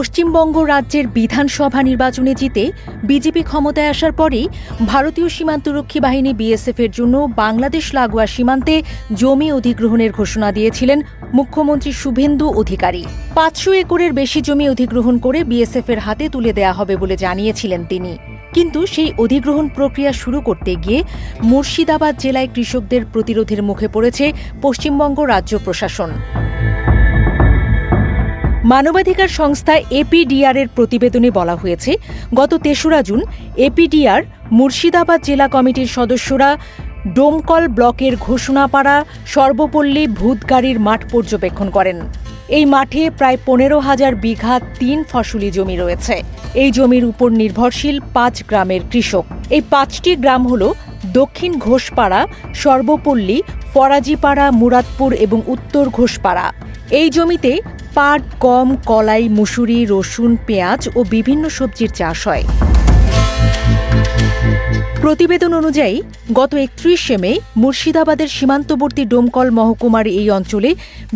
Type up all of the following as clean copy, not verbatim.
পশ্চিমবঙ্গ রাজ্যের বিধানসভা নির্বাচনে জিতে বিজেপি ক্ষমতায় আসার পরেই ভারতীয় সীমান্তরক্ষী বাহিনী বিএসএফের জন্য বাংলাদেশ লাগোয়া সীমান্তে জমি অধিগ্রহণের ঘোষণা দিয়েছিলেন মুখ্যমন্ত্রী শুভেন্দু অধিকারী। ৫০০ একরের বেশি জমি অধিগ্রহণ করে বিএসএফের হাতে তুলে দেয়া হবে বলে জানিয়েছিলেন তিনি। কিন্তু সেই অধিগ্রহণ প্রক্রিয়া শুরু করতে গিয়ে মুর্শিদাবাদ জেলায় কৃষকদের প্রতিরোধের মুখে পড়েছে পশ্চিমবঙ্গ রাজ্য প্রশাসন। মানবাধিকার সংস্থা এপিডিআর এর প্রতিবেদনে বলা হয়েছে, গত ৩রা জুন এপিডিআর মুর্শিদাবাদ জেলা কমিটির সদস্যরা ডোমকল ব্লকের ঘোষণাপাড়া সর্বপল্লী ভূতগাড়ির মাঠ পর্যবেক্ষণ করেন। এই মাঠে প্রায় ১৫,০০০ বিঘা ৩ ফসলি জমি রয়েছে। এই জমির উপর নির্ভরশীল ৫ গ্রামের কৃষক। এই ৫টি গ্রাম হল দক্ষিণ ঘোষপাড়া, সর্বপল্লী, ফরাজিপাড়া, মুরাদপুর এবং উত্তর ঘোষপাড়া। এই জমিতে পাট, গম, কলাই, মুসুরি, রসুন, পেঁয়াজ ও বিভিন্ন সবজির চাষ হয়। প্রতিবেদন অনুযায়ী গত ৩১শে মে মুর্শিদাবাদের সীমান্তবর্তী ডোমকল মহকুমার এই অঞ্চলে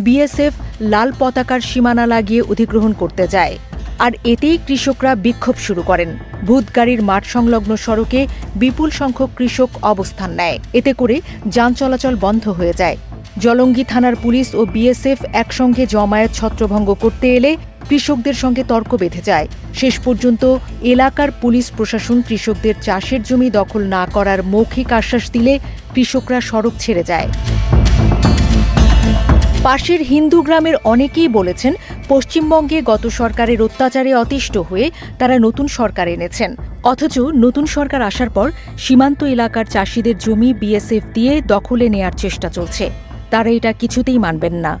বিএসএফ লাল পতাকার সীমানা লাগিয়ে অধিগ্রহণ করতে যায়। আর এতেই কৃষকরা বিক্ষোভ শুরু করেন। ভূতগাড়ির মাঠ সংলগ্ন সড়কে বিপুল সংখ্যক কৃষক অবস্থান নেয়। এতে করে যান চলাচল বন্ধ হয়ে যায়। জলঙ্গি থানার পুলিশ ও বিএসএফ একসঙ্গে জমায়েত ছত্রভঙ্গ করতে এলে কৃষকদের সঙ্গে তর্ক বেঁধে যায়। শেষ পর্যন্ত এলাকার পুলিশ প্রশাসন কৃষকদের চাষের জমি দখল না করার মৌখিক আশ্বাস দিলে কৃষকরা সড়ক ছেড়ে যায়। পাশের হিন্দু গ্রামের অনেকেই বলেছেন, পশ্চিমবঙ্গে গত সরকারের অত্যাচারে অতিষ্ঠ হয়ে তারা নতুন সরকার এনেছেন। অথচ নতুন সরকার আসার পর সীমান্ত এলাকার চাষিদের জমি বিএসএফ দিয়ে দখলে নেয়ার চেষ্টা চলছে। তারা এটা কিছুতেই মানবেন না।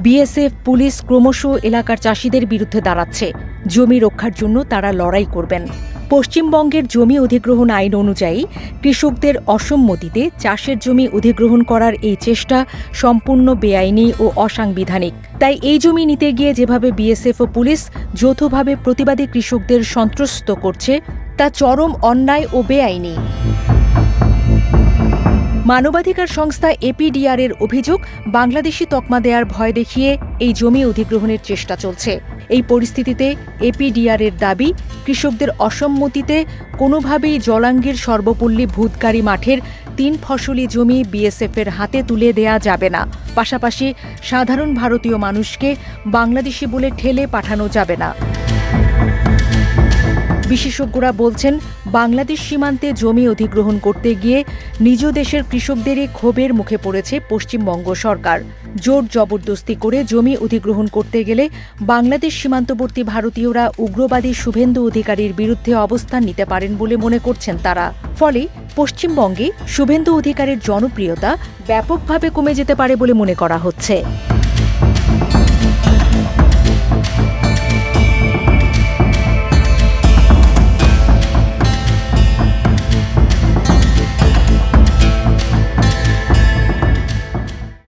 বিএসএফ পুলিশ ক্রমশ এলাকার চাষিদের বিরুদ্ধে দাঁড়াচ্ছে। জমি রক্ষার জন্য তারা লড়াই করবেন। পশ্চিমবঙ্গের জমি অধিগ্রহণ আইন অনুযায়ী কৃষকদের অসম্মতিতে চাষের জমি অধিগ্রহণ করার এই চেষ্টা সম্পূর্ণ বেআইনি ও অসাংবিধানিক। তাই এই জমি নিতে গিয়ে যেভাবে বিএসএফ ও পুলিশ যৌথভাবে প্রতিবাদী কৃষকদের সন্ত্রস্ত করছে, তা চরম অন্যায় ও বেআইনি। মানবাধিকার সংস্থা এপিডিআর এর অভিযোগ, বাংলাদেশি তকমা দেয়ার ভয় দেখিয়ে এই জমি অধিগ্রহণের চেষ্টা চলছে। এই পরিস্থিতিতে এপিডিআর এর দাবি, কৃষকদের অসম্মতিতে কোনোভাবেই জলাঙ্গীর সর্বপল্লী ভূতগাড়ি মাঠের ৩ ফসলি জমি বিএসএফের হাতে তুলে দেয়া যাবে না। পাশাপাশি সাধারণ ভারতীয় মানুষকে বাংলাদেশি বলে ঠেলে পাঠানো যাবে না। বিশেষজ্ঞরা বলছেন, বাংলাদেশ সীমান্তে জমি অধিগ্রহণ করতে গিয়ে নিজ দেশের কৃষকদেরই ক্ষোভের মুখে পড়েছে পশ্চিমবঙ্গ সরকার। জোর জবরদস্তি করে জমি অধিগ্রহণ করতে গেলে বাংলাদেশ সীমান্তবর্তী ভারতীয়রা উগ্রবাদী শুভেন্দু অধিকারীর বিরুদ্ধে অবস্থান নিতে পারেন বলে মনে করছেন তারা। ফলে পশ্চিমবঙ্গে শুভেন্দু অধিকারীর জনপ্রিয়তা ব্যাপকভাবে কমে যেতে পারে বলে মনে করা হচ্ছে।